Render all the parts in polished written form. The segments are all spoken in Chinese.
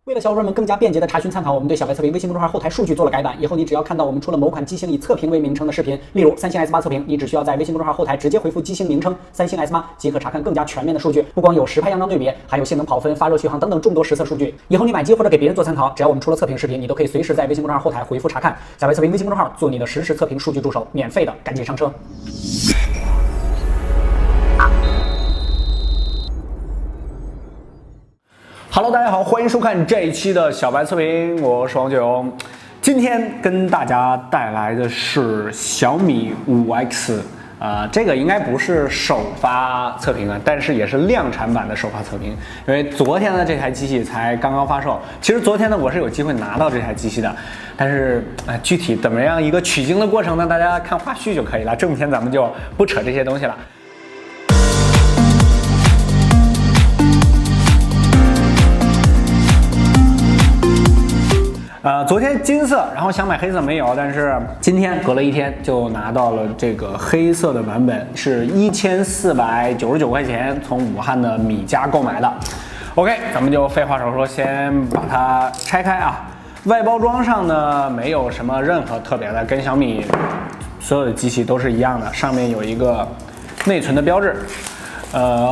为了小伙伴们更加便捷的查询参考，我们对小白测评微信公众号后台数据做了改版。以后你只要看到我们出了某款机型以测评为名称的视频，例如三星 S8 测评，你只需要在微信公众号后台直接回复机型名称三星 S8，即可查看更加全面的数据。不光有实拍样张对比，还有性能跑分、发热续航等等众多实测数据。以后你买机或者给别人做参考，只要我们出了测评视频，你都可以随时在微信公众号后台回复查看。小白测评微信公众号做你的实时测评数据助手，免费的，赶紧上车。Hello， 大家好，欢迎收看这一期的小白测评，我是王九。今天跟大家带来的是小米5X，这个应该不是首发测评啊，但是也是量产版的首发测评，因为昨天呢这台机器才刚刚发售。其实昨天呢我是有机会拿到这台机器的，但是具体怎么样一个取经的过程呢？大家看花絮就可以了，正片咱们就不扯这些东西了。昨天金色，然后想买黑色没有，但是今天隔了一天就拿到了这个黑色的版本，是1499块钱，从武汉的米家购买的。OK， 咱们就废话少说，先把它拆开啊。外包装上呢没有什么任何特别的，跟小米所有的机器都是一样的，上面有一个内存的标志。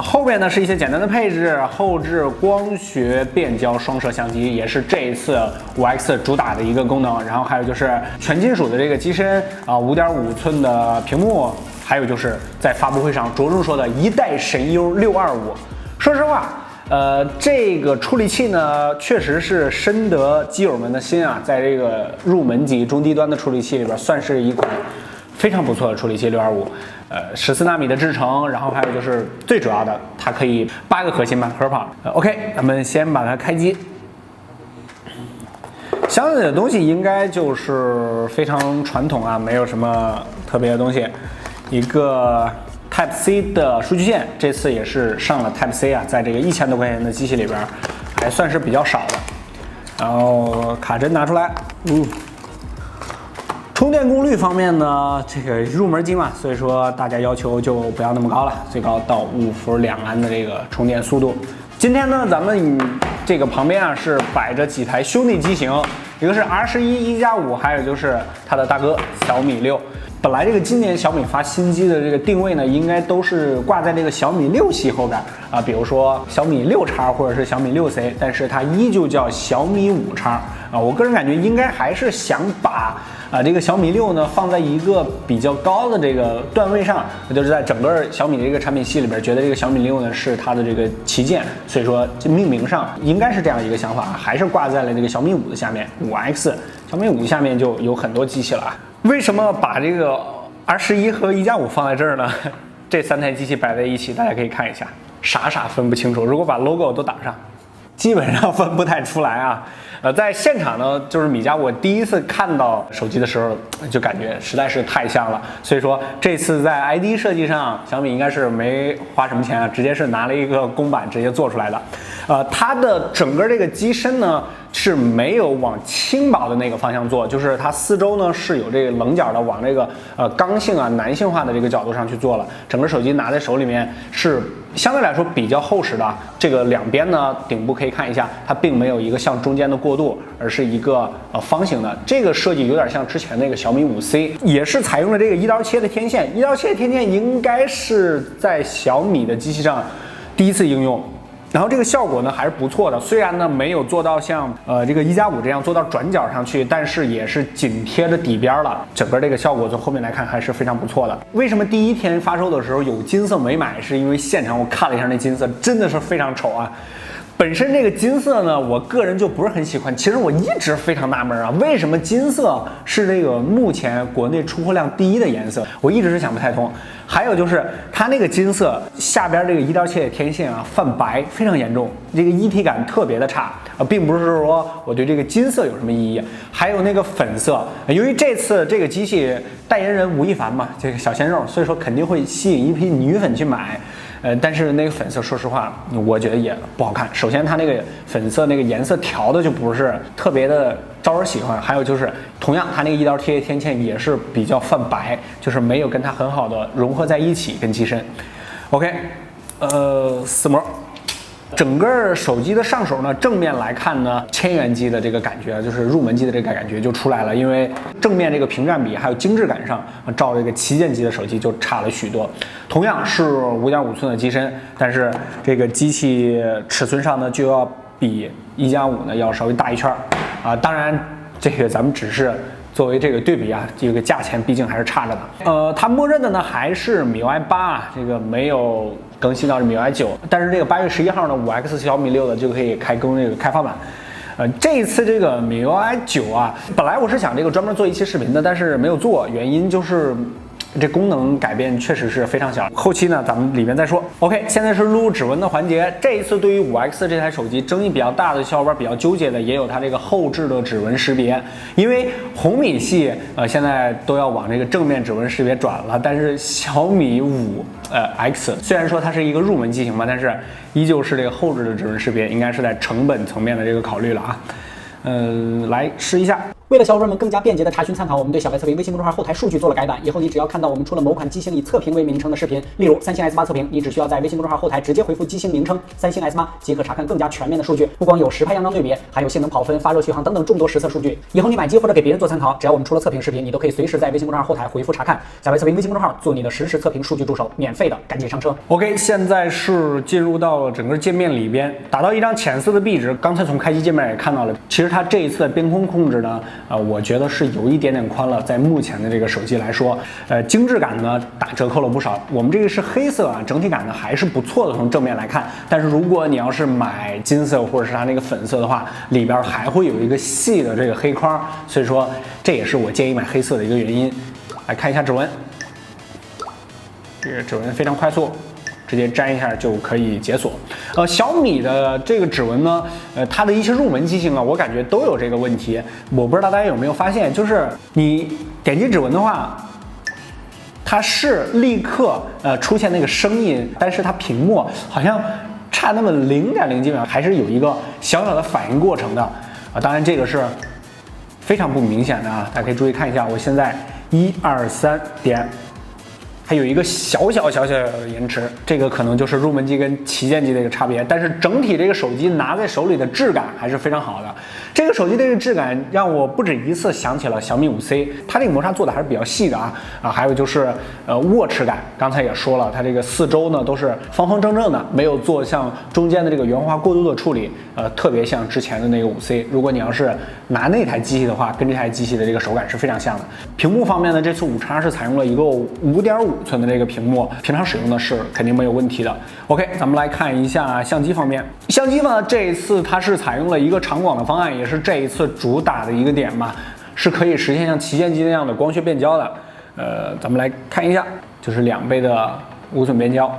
后面呢是一些简单的配置，后置光学变焦双摄像机，也是这一次5X 主打的一个功能。然后还有就是全金属的这个机身啊，5.5寸的屏幕，还有就是在发布会上着重说的一代神优625。说实话，这个处理器呢，确实是深得基友们的心啊，在这个入门级中低端的处理器里边，算是一款非常不错的处理器625，14纳米的制程，然后还有就是最主要的，它可以8个核心吧，核跑。OK， 咱们先把它开机。箱子里的东西应该就是非常传统啊，没有什么特别的东西。一个 Type C 的数据线，这次也是上了 Type C 啊，在这个1000多块钱的机器里边，还算是比较少的。然后卡针拿出来，充电功率方面呢，这个入门机嘛，所以说大家要求就不要那么高了，最高到5伏2安的这个充电速度。今天呢，咱们这个旁边啊是摆着几台兄弟机型，一个是 R11 1+5，还有就是它的大哥小米6。本来这个今年小米发新机的这个定位呢，应该都是挂在这个小米6系后边啊，比如说小米6X或者是小米6C，但是它依旧叫小米5X啊。我个人感觉应该还是想把这个小米6呢放在一个比较高的这个段位上，就是在整个小米的这个产品系里边，觉得这个小米6呢是它的这个旗舰，所以说这命名上应该是这样一个想法，还是挂在了这个小米5的下面。5X 小米5下面就有很多机器了啊。为什么把这个 R11 和1+5放在这儿呢？这3台机器摆在一起，大家可以看一下，傻分不清楚。如果把 logo 都打上，基本上分不太出来啊。在现场呢，就是米家，我第一次看到手机的时候，就感觉实在是太像了。所以说这次在 ID 设计上，小米应该是没花什么钱啊，直接是拿了一个公版直接做出来的。它的整个这个机身呢是没有往轻薄的那个方向做，就是它四周呢是有这个棱角的，往这个刚性啊男性化的这个角度上去做了。整个手机拿在手里面是相对来说比较厚实的，这个两边呢顶部可以看一下，它并没有一个向中间的过渡，而是一个方形的。这个设计有点像之前那个小米5C， 也是采用了这个一刀切的天线。一刀切的天线应该是在小米的机器上第一次应用。然后这个效果呢还是不错的，虽然呢没有做到像这个1+5这样做到转角上去，但是也是紧贴着底边了。整个这个效果从后面来看还是非常不错的。为什么第一天发售的时候有金色没买？是因为现场我看了一下那金色真的是非常丑啊。本身这个金色呢，我个人就不是很喜欢。其实我一直非常纳闷啊，为什么金色是这个目前国内出货量第一的颜色？我一直是想不太通。还有就是它那个金色下边这个一刀切的天线啊，泛白非常严重，这个一体感特别的差啊，并不是说我对这个金色有什么意义。还有那个粉色，由于这次这个机器代言人吴亦凡嘛，这个小鲜肉，所以说肯定会吸引一批女粉去买。但是那个粉色，说实话，我觉得也不好看。首先，它那个粉色那个颜色调的就不是特别的招人喜欢。还有就是，同样它那个一刀切天线也是比较泛白，就是没有跟它很好的融合在一起跟机身。OK，撕膜，整个手机的上手呢，正面来看呢，千元机的这个感觉，就是入门机的这个感觉就出来了。因为正面这个屏占比还有精致感上，照这个旗舰机的手机就差了许多。同样是5.5寸的机身，但是这个机器尺寸上呢，就要比1.5呢要稍微大一圈啊。当然，这个咱们只是作为这个对比啊，这个价钱毕竟还是差着的。它默认的呢还是MIUI 8啊，这个没有更新到MIUI 9，但是这个8月11号呢，5X 小米6的就可以开更这个开发版。这一次这个MIUI 9啊，本来我是想这个专门做一期视频的，但是没有做，原因就是这功能改变确实是非常小，后期呢咱们里面再说。OK， 现在是录入指纹的环节。这一次对于5X 这台手机争议比较大的小伙伴比较纠结的，也有它这个后置的指纹识别，因为红米系现在都要往这个正面指纹识别转了，但是小米5X 虽然说它是一个入门机型嘛，但是依旧是这个后置的指纹识别，应该是在成本层面的这个考虑了啊。来试一下。为了小伙伴们更加便捷的查询参考，我们对小白测评微信公众号后台数据做了改版。以后你只要看到我们出了某款机型以测评为名称的视频，例如三星 S8 测评，你只需要在微信公众号后台直接回复机型名称三星 S8，即可查看更加全面的数据。不光有实拍样张对比，还有性能跑分、发热续航等等众多实测数据。以后你买机或者给别人做参考，只要我们出了测评视频，你都可以随时在微信公众号后台回复查看。小白测评微信公众号做你的实时测评数据助手，免费的，赶紧上车。OK， 现在是进入到了整个界面里边，打到一张浅色的壁纸。刚才从开机界面也看到了，其实它这一次的边框控制呢，我觉得是有一点点宽了，在目前的这个手机来说，精致感呢打折扣了不少。我们这个是黑色啊，整体感呢还是不错的，从正面来看。但是如果你要是买金色或者是它那个粉色的话，里边还会有一个细的这个黑框，所以说这也是我建议买黑色的一个原因。来看一下指纹，这个指纹非常快速。直接粘一下就可以解锁。小米的这个指纹呢，它的一些入门机型啊，我感觉都有这个问题。我不知道大家有没有发现，就是你点击指纹的话，它是立刻出现那个声音，但是它屏幕好像差那么0.0几秒，还是有一个小小的反应过程的啊。当然这个是非常不明显的啊，大家可以注意看一下，我现在1、2、3点。还有一个小的延迟，这个可能就是入门机跟旗舰机的一个差别。但是整体这个手机拿在手里的质感还是非常好的。这个手机的这个质感让我不止一次想起了小米5C，它这个磨砂做的还是比较细的啊。还有就是握持感，刚才也说了，它这个四周呢都是方方正正的，没有做像中间的这个圆滑过渡的处理，特别像之前的那个5C。如果你要是拿那台机器的话，跟这台机器的这个手感是非常像的。屏幕方面呢，这次5X是采用了一个5.5寸的这个屏幕，平常使用的是肯定没有问题的。OK， 咱们来看一下相机方面。相机呢，这一次它是采用了一个长广的方案，也是这一次主打的一个点嘛，是可以实现像旗舰机那样的光学变焦的。咱们来看一下，就是2倍的无损变焦。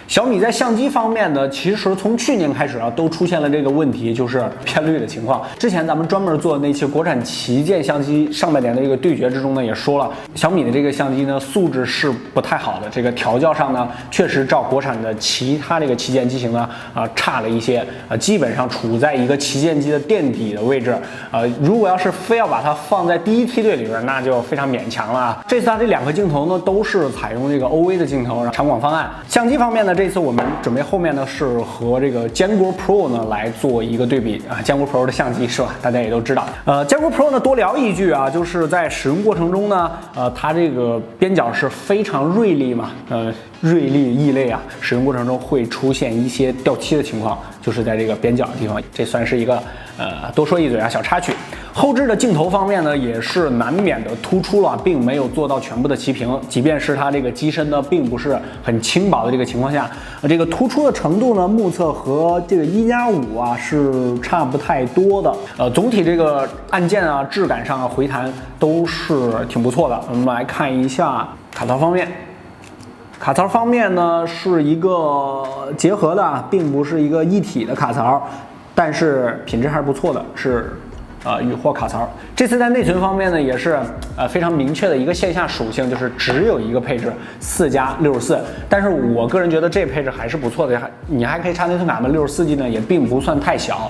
小米在相机方面呢，其实从去年开始啊，都出现了这个问题，就是偏绿的情况。之前咱们专门做那期国产旗舰相机上半年的这个对决之中呢，也说了，小米的这个相机呢素质是不太好的，这个调教上呢，确实照国产的其他这个旗舰机型呢，差了一些，基本上处在一个旗舰机的垫底的位置。如果要是非要把它放在第一梯队里边，那就非常勉强了。这次它这2个镜头呢，都是采用这个 OV 的镜头，长广方案。相机方面呢，这次我们准备后面呢是和这个坚果 Pro 呢来做一个对比啊，坚果 Pro 的相机是吧？大家也都知道。坚果 Pro 呢多聊一句啊，就是在使用过程中呢，它这个边角是非常锐利嘛，锐利异类啊，使用过程中会出现一些掉漆的情况，就是在这个边角的地方，这算是一个多说一嘴啊小插曲。后置的镜头方面呢，也是难免的突出了，并没有做到全部的齐平。即便是它这个机身呢，并不是很轻薄的这个情况下，这个突出的程度呢，目测和这个1+5啊是差不太多的。总体这个按键啊、质感上啊、回弹都是挺不错的。我们来看一下卡槽方面。卡槽方面呢，是一个结合的，并不是一个一体的卡槽，但是品质还是不错的，是雨货卡槽。这次在内存方面呢，也是非常明确的一个线下属性，就是只有一个配置4+64。但是我个人觉得这配置还是不错的，你还可以插内存卡嘛，64G 呢也并不算太小。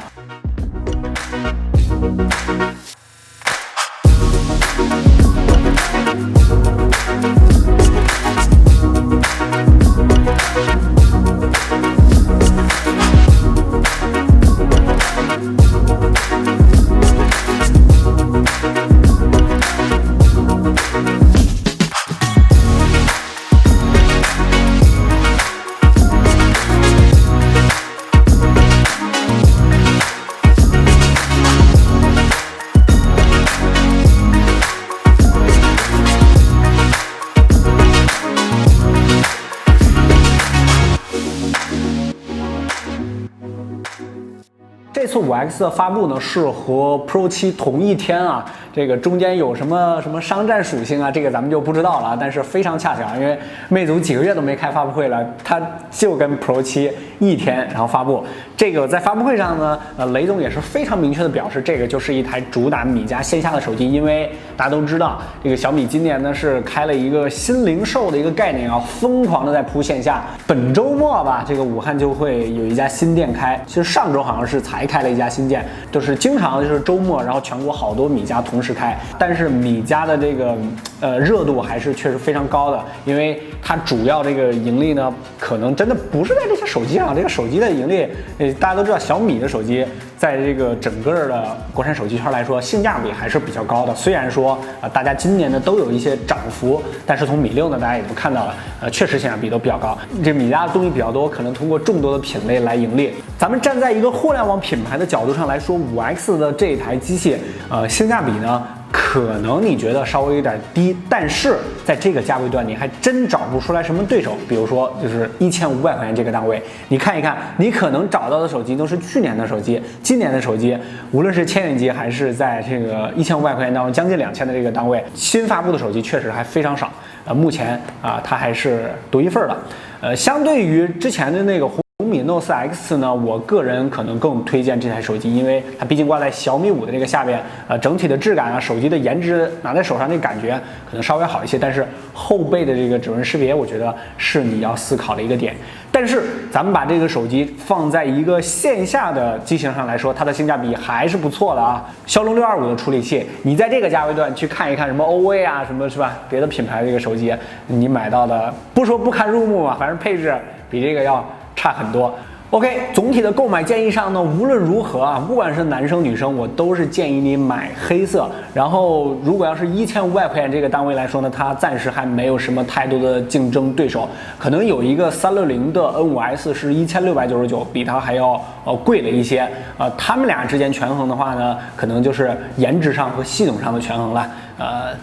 这次5X 的发布呢是和 Pro 7同一天啊，这个中间有什么商战属性啊，这个咱们就不知道了。但是非常恰巧，因为魅族几个月都没开发布会了，它就跟 Pro 7一天然后发布。这个在发布会上呢，雷总也是非常明确的表示，这个就是一台主打米家线下的手机，因为大家都知道，这个小米今年呢是开了一个新零售的一个概念啊，疯狂的在铺线下。本周末吧，这个武汉就会有一家新店开，其实上周好像是才开了一家新店，就是经常就是周末，然后全国好多米家同时开，但是米家的这个热度还是确实非常高的，因为它主要这个盈利呢，可能真的不是在这些手机上，这个手机的盈利，大家都知道小米的手机在这个整个的国产手机圈来说，性价比还是比较高的。虽然说大家今年呢都有一些涨幅，但是从米6呢，大家也都看到了，确实性价比都比较高。这米家的东西比较多，可能通过众多的品类来盈利。咱们站在一个互联网品牌的角度上来说，5X 的这台机器，性价比呢，可能你觉得稍微有点低，但是在这个价位段，你还真找不出来什么对手。比如说，就是1500块钱这个档位，你看一看，你可能找到的手机都是去年的手机，今年的手机，无论是千元机还是在这个1500块钱当中将近2000的这个档位，新发布的手机确实还非常少。目前它还是独一份的。相对于之前的那个红米 Note 4X 呢，我个人可能更推荐这台手机，因为它毕竟挂在小米5的这个下边，整体的质感啊，手机的颜值拿在手上那感觉可能稍微好一些，但是后背的这个指纹识别，我觉得是你要思考的一个点。但是咱们把这个手机放在一个线下的机型上来说，它的性价比还是不错的啊。骁龙625的处理器，你在这个价位段去看一看什么欧威啊，什么是吧？别的品牌这个手机，你买到的不说不堪入目啊，反正配置比这个要差很多。OK， 总体的购买建议上呢，无论如何啊，不管是男生女生，我都是建议你买黑色。然后，如果要是1500块钱这个单位来说呢，它暂时还没有什么太多的竞争对手，可能有一个360的 N5S 是1699，比它还要贵了一些。他们俩之间权衡的话呢，可能就是颜值上和系统上的权衡了。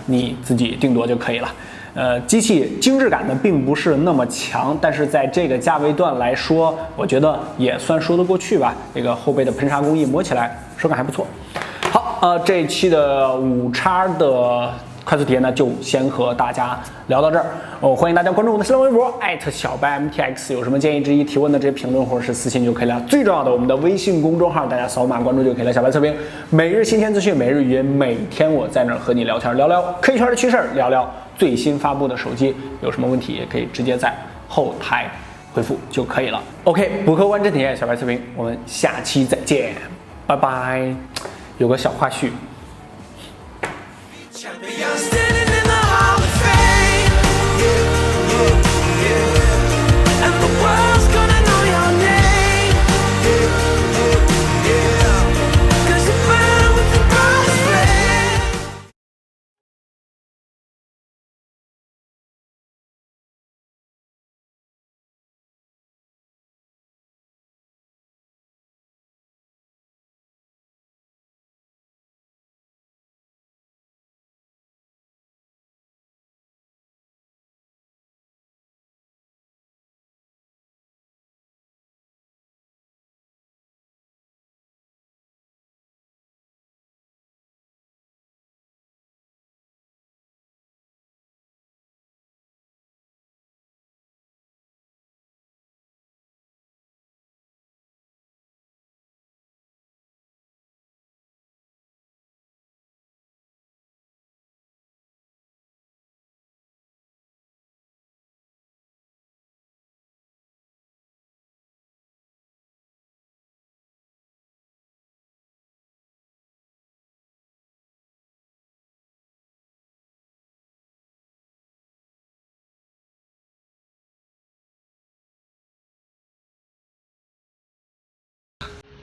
你自己定夺就可以了。机器精致感呢并不是那么强，但是在这个价位段来说，我觉得也算说得过去吧。这个后背的喷砂工艺摸起来手感还不错。好，这一期的5X的快速体验呢，就先和大家聊到这儿。欢迎大家关注我的新浪微博小白 MTX， 有什么建议、质疑、提问的这些评论或者是私信就可以了。最重要的，我们的微信公众号，大家扫码关注就可以了。小白测评，每日新鲜资讯，每日语音，每天我在那儿和你聊天，聊聊科技圈的趋势，聊聊最新发布的手机，有什么问题也可以直接在后台回复就可以了。OK， 补课完整体验，小白测评，我们下期再见，拜拜。有个小花絮。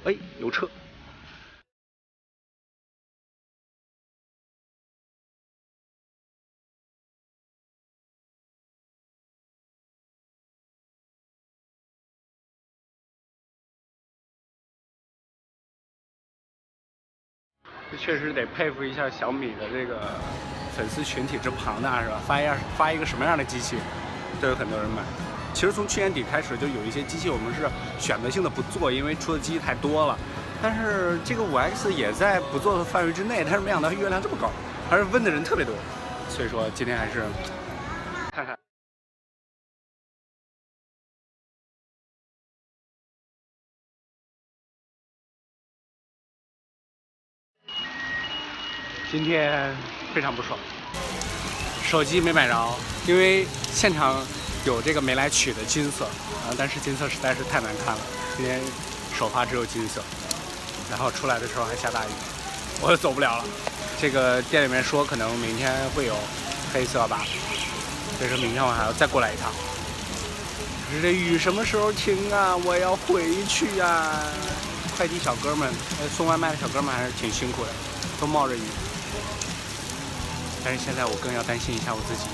哎，有车。这确实得佩服一下小米的这个粉丝群体之庞大，是吧？发一个什么样的机器，都有很多人买。其实从去年底开始，就有一些机器我们是选择性的不做，因为出的机器太多了。但是这个5X 也在不做的范围之内，但是没想到月亮这么高，而且问的人特别多，所以说今天还是看看。今天非常不爽，手机没买着，因为现场有这个没来取的金色啊，但是金色实在是太难看了，今天首发只有金色，然后出来的时候还下大雨，我就走不了了。这个店里面说可能明天会有黑色吧，所以说明天我还要再过来一趟。可是这雨什么时候停啊？我要回去呀！快递小哥们，送外卖的小哥们还是挺辛苦的，都冒着雨。但是现在我更要担心一下我自己。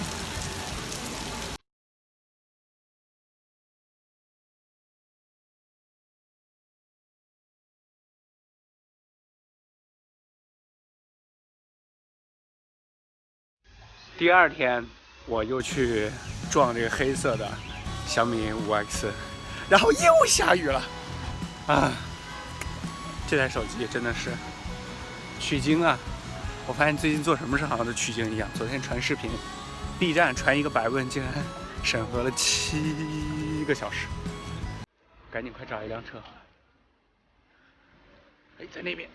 第二天我又去撞这个黑色的小米5X，然后又下雨了啊！这台手机真的是取经啊！我发现最近做什么事好像都取经一样。昨天传视频 ，B 站传一个百问，竟然审核了7个小时。赶紧快找一辆车。哎，在那边。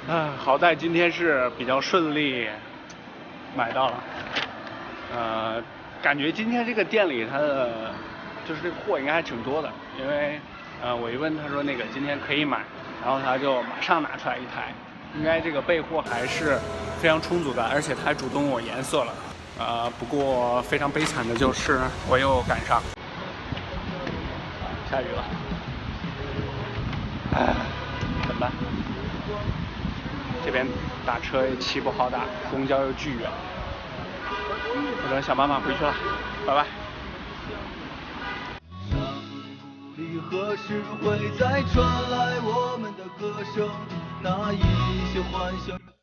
啊，好在今天是比较顺利买到了。感觉今天这个店里它的就是这个货应该还挺多的，因为我一问他说那个今天可以买，然后他就马上拿出来一台，应该这个备货还是非常充足的，而且他还主动我颜色了。不过非常悲惨的就是我又赶上下雨了，哎，怎么办？这边打车也骑不好打，公交又巨远，我只能想办法回去了，拜拜。何时会再传来我们的歌声？那一些欢笑。